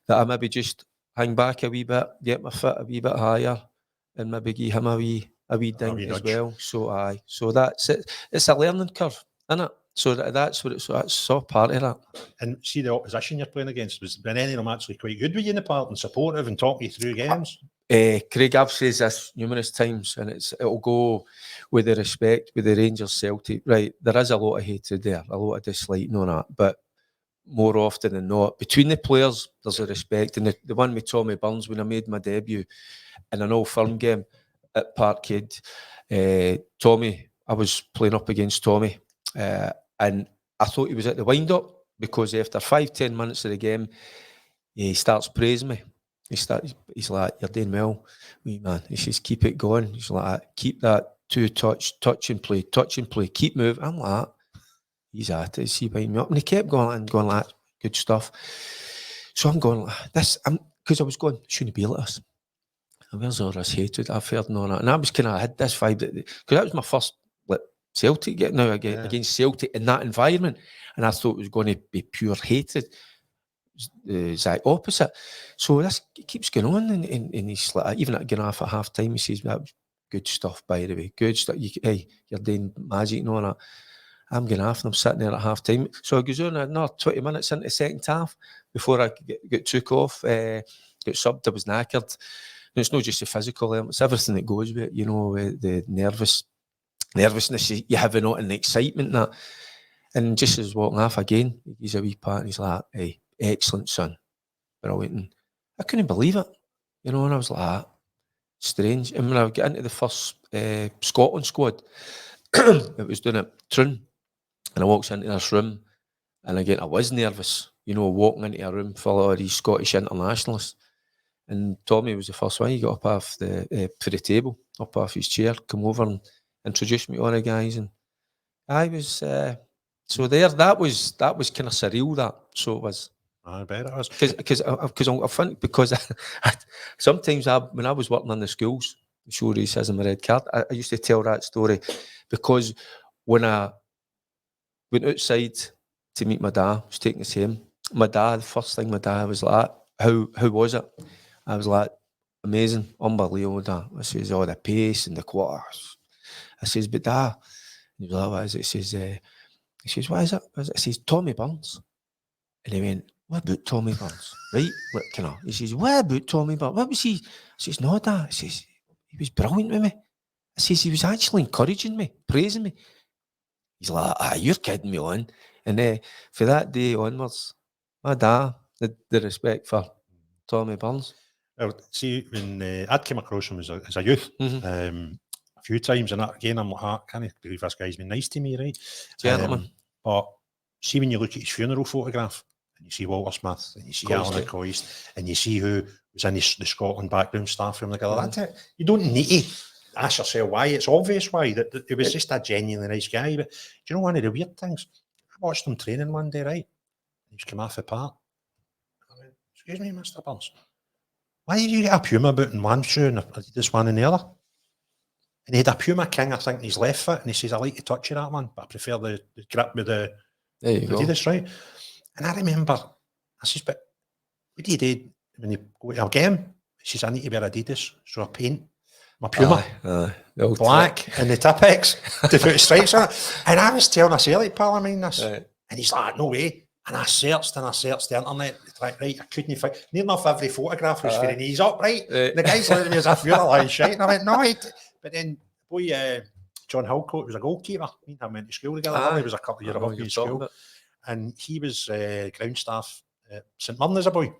I maybe just hang back a wee bit, get my foot a wee bit higher, and maybe give him a wee ding as nudge. well. So that's it. It's a learning curve, isn't it? So that's what it's. So that's all part of that. And see the opposition you're playing against, was any of them actually quite good with you in the part and supportive and talking you through games? Craig, I've said this numerous times, and it'll go with the respect with the Rangers Celtic. Right, there is a lot of hatred there, a lot of dislike, no that, but more often than not, between the players, there's a respect. And the one with Tommy Burns, when I made my debut in an all-firm game at Parkhead, Tommy, I was playing up against Tommy, and I thought he was at the wind-up, because after 5-10 minutes of the game, he starts praising me. He's like, "You're doing well, wee man." He says, "Keep it going." He's like, "Keep that touch and play, keep moving." I'm like, he's at it, he behind me up, and he kept going like, good stuff. So I'm going like this, because I was going, shouldn't be like this. And where's all this hatred I've heard and all that? And I was kind of had this vibe, because that was my first Celtic getting out against Celtic in that environment, and I thought it was going to be pure hatred. It's like opposite. So this keeps going on, and he's like, even at going off at half time, he says, "That was good stuff, by the way, good stuff. You're doing magic and all that." I'm going off, and I'm sitting there at half time. So it goes on another 20 minutes into the second half before I get took off, get subbed. I was knackered. And it's not just the physical element, it's everything that goes with it, the nervousness you have in it, and the excitement and that. And just as walking off again, he's a wee pat, and he's like, "Hey, excellent, son. Brilliant." And I couldn't believe it, and I was like, strange. And when I got into the first Scotland squad, it was doing at Troon. And I walks into this room, and again, I was nervous, walking into a room full of these Scottish internationalists. And Tommy was the first one. He got up off for the table, up off his chair, come over and introduced me to all the guys. And I was so there. That was kind of surreal. That so it was. I bet it was. Because I think sometimes when I was working in the schools, the show racism a red card, I used to tell that story, because when I went outside to meet my dad, I was taking us home. My dad, the first thing my dad was like, how was it? I was like, amazing, unbelievable, Dad. I says, "Oh, the pace and the quarters." I says, "But Dad," he was like, "What is it?" He says, "What is it?" I says, "Tommy Burns." And he went, "What about Tommy Burns?" Right? He says, "What about Tommy Burns? What was he?" I says, "No, Dad." I says, "He was brilliant with me." I says, "He was actually encouraging me, praising me." He's like, "You're kidding me on." And for that day onwards, my dad had the respect for Tommy Burns. Well, see, when I'd come across him as a youth, a few times, and again, I'm like, I can't believe this guy's been nice to me, right? Gentleman. But see, when you look at his funeral photograph, and you see Walter Smith, and you see Alan McCoist, and you see who was in the Scotland background staff room together, that's it. You don't need to ask yourself why. It's obvious why. That it was just a genuinely nice guy. But do you know one of the weird things? I watched him training one day, right? He's come off the park. I went, "Excuse me, Mr. Burns, why did you get a Puma boot in one shoe and this one in the other?" And he had a Puma King, I think, in his left foot. And he says, "I like the touch of that one, but I prefer the grip with the Adidas," right? And I remember, I says, "But what do you do when you go to a game?" He says, "I need to wear Adidas, so I paint my Puma black and the Tipex to put stripes on it." And I was telling a Celtic pal of mine this, and he's like, "No way." And I searched the internet, right, I couldn't find, near enough every photograph was for the knees up, right? The guy's looking at me as if you're a lying shite. And I went, "No." But then, boy, John Hillcoat was a goalkeeper. Me and him went to school together. He was a couple of years above me in school. And he was ground staff at St Mirren as a boy.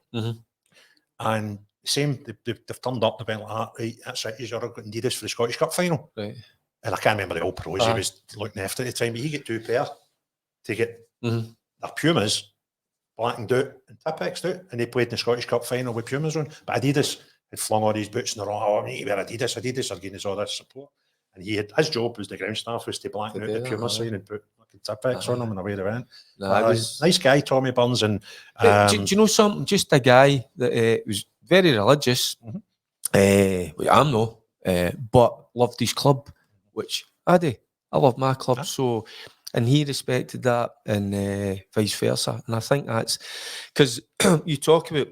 And the same, they've turned up, they went like that, "Right, that's it, you're going to do this for the Scottish Cup final." Right. And I can't remember the old pros he was looking after at the time, but he got 2 pair to get their Pumas, black and out, and Tipex out, and they played in the Scottish Cup final with Pumas on. But Adidas had flung all these boots and they're all, "Oh, I need to wear Adidas are giving us all this support." And his job was the ground staff was to blacken out the Puma sign and put fucking Tipex on them and away they went. Nice guy, Tommy Burns. And do you know something? Just a guy that was very religious. I'm no, but loved his club, which I do. I love my club, so, and he respected that, and vice versa. And I think that's because you talk about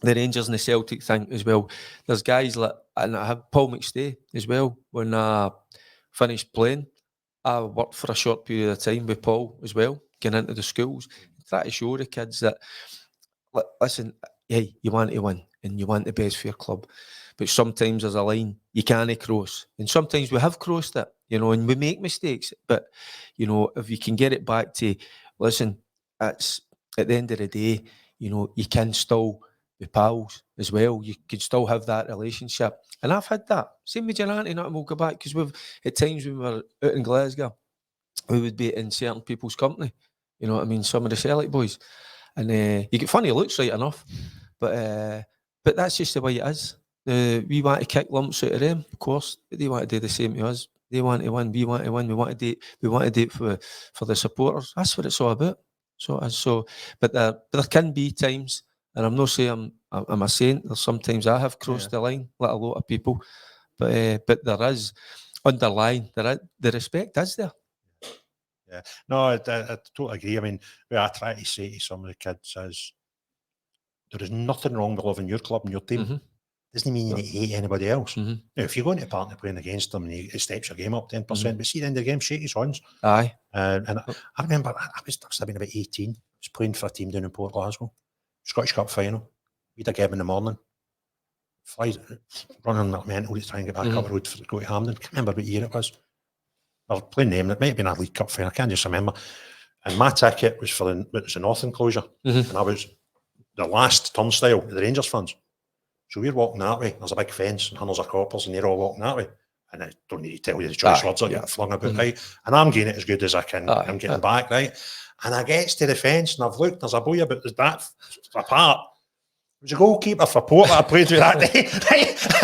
the Rangers and the Celtic thing as well. There's guys like, and I have Paul McStay as well. When I finished playing, I worked for a short period of time with Paul as well, getting into the schools, try to show the kids that, listen, hey, you want to win and you want the best for your club, but sometimes there's a line you can't cross, and sometimes we have crossed it, and we make mistakes, but if you can get it back to, listen, it's at the end of the day, you can still be pals as well. You can still have that relationship, and I've had that. Same with Durrant, and we'll go back because we've at times when we were out in Glasgow, we would be in certain people's company. You know what I mean? Some of the Celtic boys, and you get funny looks, right enough, but that's just the way it is. We want to kick lumps out of them, of course, but they want to do the same to us. They want to win. We want to win. We want to do it for the supporters. That's what it's all about. But there can be times. And I'm not saying I'm a saint. There's sometimes I have crossed the line, like a lot of people. But there is underlying the respect is there. Yeah, no, I totally agree. I mean, what I try to say to some of the kids is there is nothing wrong with loving your club and your team. Doesn't mean you need to hate anybody else. Now, if you're going to a partner playing against them and it steps your game up 10%, but see the end of the game, shake his hands. Aye. And I remember I was about 18. I was playing for a team down in Port Glasgow. Scottish Cup final. We'd a game in the morning. Flies running that mental to try and get back up the road to go to Hampden. I can't remember what year it was. I was playing them. It might have been a League Cup final. I can't just remember. And my ticket was for the North Enclosure. And I was the last turnstile of the Rangers fans. So we're walking that way. There's a big fence and hundreds of coppers and they're all walking that way. And I don't need to tell you the choice words that get flung about, right? And I'm getting it as good as I can. I'm getting back, right? And I gets to the fence and I've looked, there's a boy about that apart. It was a goalkeeper for Port that I played with that day.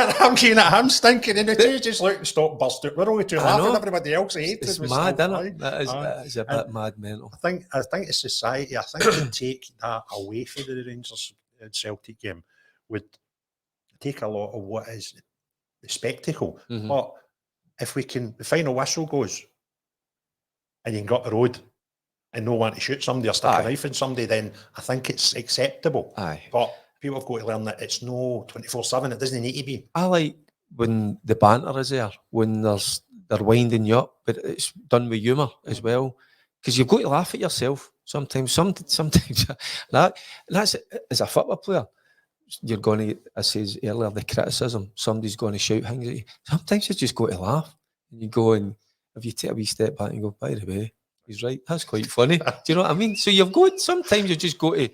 And I'm getting at him stinking and the two just look and stop burst out. We're only two laughing, everybody else hated. It's mad, isn't it? That is a bit mad mental. I think as society, I think to take that away from the Rangers Celtic game would take a lot of what is the spectacle. But if the final whistle goes and you can go up the road and no one to shoot somebody or stick a knife in somebody, then I think it's acceptable. But people have got to learn that it's no 24/7. It doesn't need to be. I like when the banter is there, when they're winding you up, but it's done with humour as well. Because you've got to laugh at yourself sometimes. Sometimes that's as a football player. You're going to, I says earlier, the criticism. Somebody's going to shout things at you. Sometimes you just got to laugh, and you go and if you take a wee step back and go, by the way, he's right. That's quite funny. Do you know what I mean? So sometimes you just go to,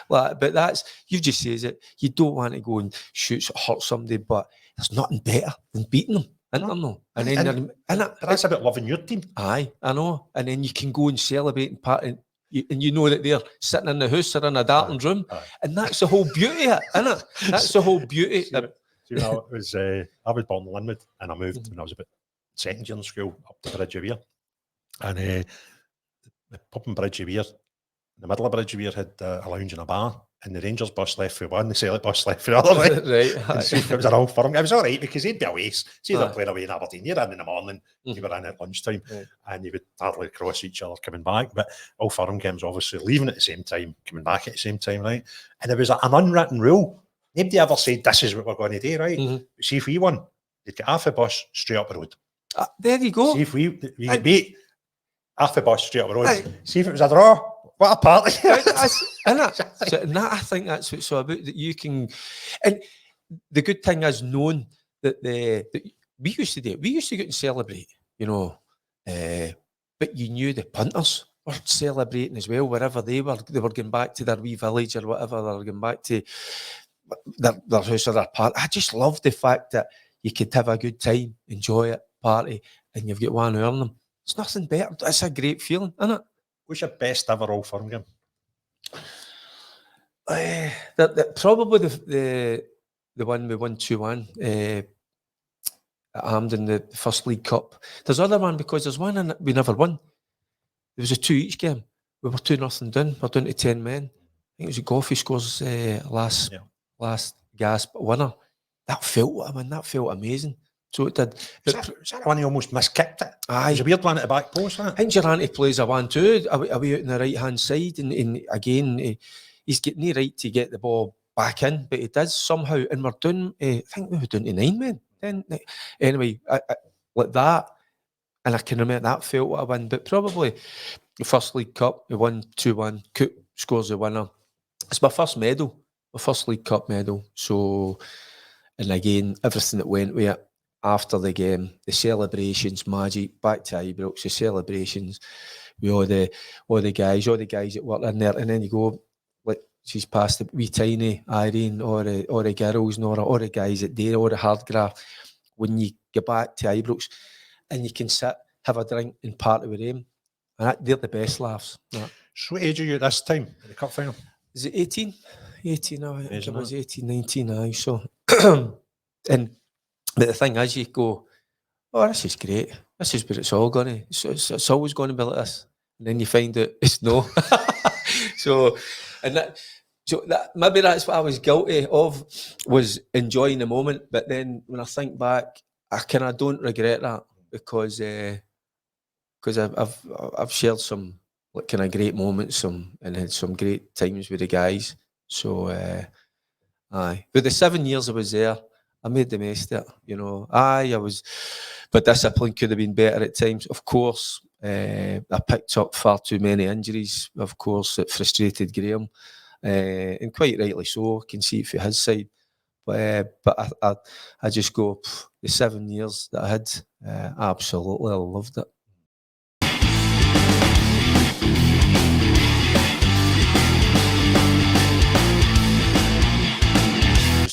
but you just says it. You don't want to go and hurt somebody, but there's nothing better than beating them. And then that's about loving your team. Aye, I know. And then you can go and celebrate and part, and you know that they're sitting in the house or in a darkened room, and that's the whole beauty of it, isn't it? That's the whole beauty. I was born in Linwood, and I moved when I was about second year in school up to Bridge of Weir, and the pub and Bridge of Weir, in the middle of Bridge of Weir had a lounge and a bar, and the Rangers bus left for one, the Celtic bus left for the other. Right. It was an old firm. It was all right because he'd be away. See, they're playing away in Aberdeen. You're in the morning, you were in at lunchtime, and you would hardly cross each other coming back. But all firm games, obviously, leaving at the same time, coming back at the same time, right? And there was an unwritten rule. Nobody ever said, this is what we're going to do, right? See, if we won, they'd get half the bus straight up the road. There you go. See, if we beat half the bus straight up the road. See if it was a draw. What a party. I think that's what it's all about, that you can, and the good thing is knowing that we used to do it. We used to go and celebrate, but you knew the punters were celebrating as well, wherever they were going back to their wee village or whatever, they were going back to their house or their park. I just love the fact that you could have a good time, enjoy it, party, and you've got one on them. It's nothing better. It's a great feeling, isn't it? What's your best ever Old Firm game? Probably the one we won 2-1. at Hampden, the first League Cup. There's other one, because there's one in, we never won. There was a 2 each game. We were 2-0 down. We're down to 10 men. I think it was Goffey scores last gasp winner. That felt, that felt amazing. So it did. Is that one he almost miskicked it? Aye. It was a weird one at the back post, that. I think Durrant plays a 1-2 away out on the right-hand side, and again, he's getting the right to get the ball back in, but he does somehow, and we're down, I think we were down to 9 men. Then, anyway, like that, and I can remember that felt what I win, but probably the first League Cup, we won 2-1, Cook scores the winner. It's my first medal, my first League Cup medal, so, and again, everything that went with it. After the game, the celebrations, magic, back to Ibrox, the celebrations, with all the guys that work in there, and then you go, like, she's past the wee tiny Irene, or the girls, Nora, all the guys at Dare, all the Hardgraph. When you get back to Ibrox, and you can sit, have a drink, and party with them, and they're the best laughs. So what age are you at this time, at the cup final? Is it 18? 18, I think it was 18, 19, aye, so, and but the thing is, you go, oh, this is great. This is where it's all going to. It's always going to be like this. And then you find out it's no. So maybe that's what I was guilty of, was enjoying the moment. But then when I think back, I don't regret that, because I've shared some like kind of great moments, and had some great times with the guys. So aye, but the 7 years I was there, I made the most of it, you know. I was, but discipline could have been better at times. Of course, I picked up far too many injuries. Of course, it frustrated Graham, and quite rightly so. I can see it from his side. But I just go, the 7 years that I had, absolutely, I loved it.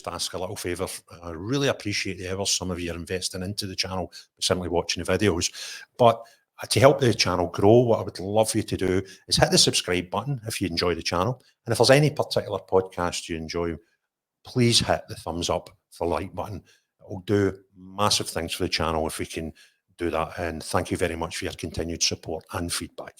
Ask a little favour. I really appreciate the hours some of you are investing into the channel, simply watching the videos. But to help the channel grow, what I would love you to do is hit the subscribe button if you enjoy the channel. And if there's any particular podcast you enjoy, please hit the thumbs up for the like button. It will do massive things for the channel if we can do that. And thank you very much for your continued support and feedback.